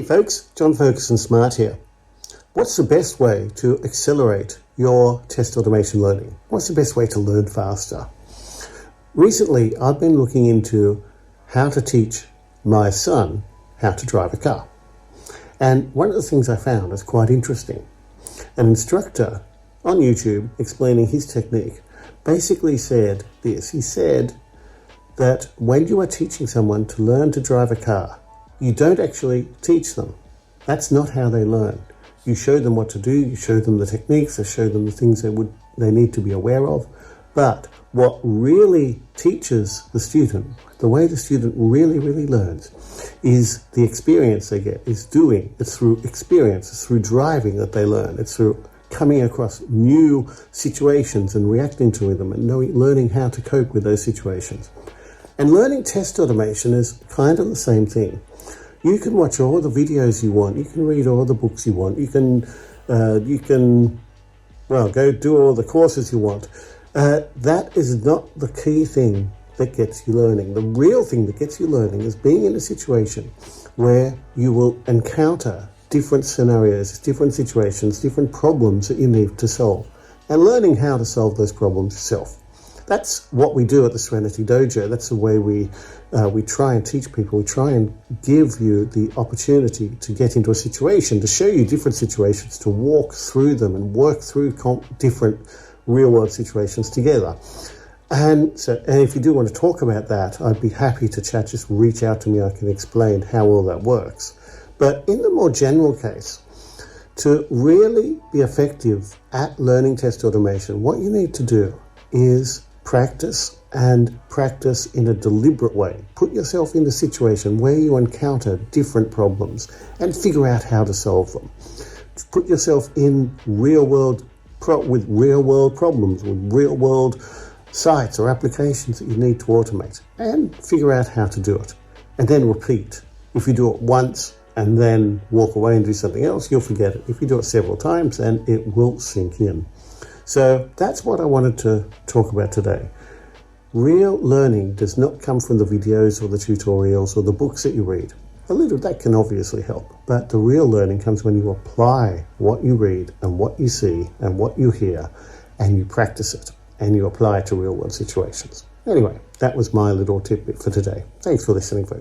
Hey folks, John Ferguson Smart here. What's the best way to accelerate your test automation learning? What's the best way to learn faster? Recently, I've been looking into how to teach my son how to drive a car. And one of the things I found is quite interesting. An instructor on YouTube explaining his technique basically said this. He said that when you are teaching someone to learn to drive a car, you don't actually teach them. That's not how they learn. You show them what to do, you show them the techniques, you show them the things they need to be aware of. But what really teaches the student, the way the student really learns, is the experience they get, is doing. It's through experience, it's through driving that they learn. It's through coming across new situations and reacting to them and learning how to cope with those situations. And learning test automation is kind of the same thing. You can watch all the videos you want. You can read all the books you want. You can go do all the courses you want. That is not the key thing that gets you learning. The real thing that gets you learning is being in a situation where you will encounter different scenarios, different situations, different problems that you need to solve, and learning how to solve those problems yourself. That's what we do at the Serenity Dojo. That's the way we try and teach people. We try and give you the opportunity to get into a situation, to show you different situations, to walk through them and work through different real-world situations together. And if you do want to talk about that, I'd be happy to chat. Just reach out to me. I can explain how all that works. But in the more general case, to really be effective at learning test automation, what you need to do is practice, and practice in a deliberate way. Put yourself in a situation where you encounter different problems and figure out how to solve them. Put yourself in real-world problems, with real-world sites or applications that you need to automate, and figure out how to do it. And then repeat. If you do it once and then walk away and do something else, you'll forget it. If you do it several times, then it will sink in. So that's what I wanted to talk about today. Real learning does not come from the videos or the tutorials or the books that you read. A little of that can obviously help, but the real learning comes when you apply what you read and what you see and what you hear, and you practice it and you apply it to real world situations. Anyway, that was my little tidbit for today. Thanks for listening, folks.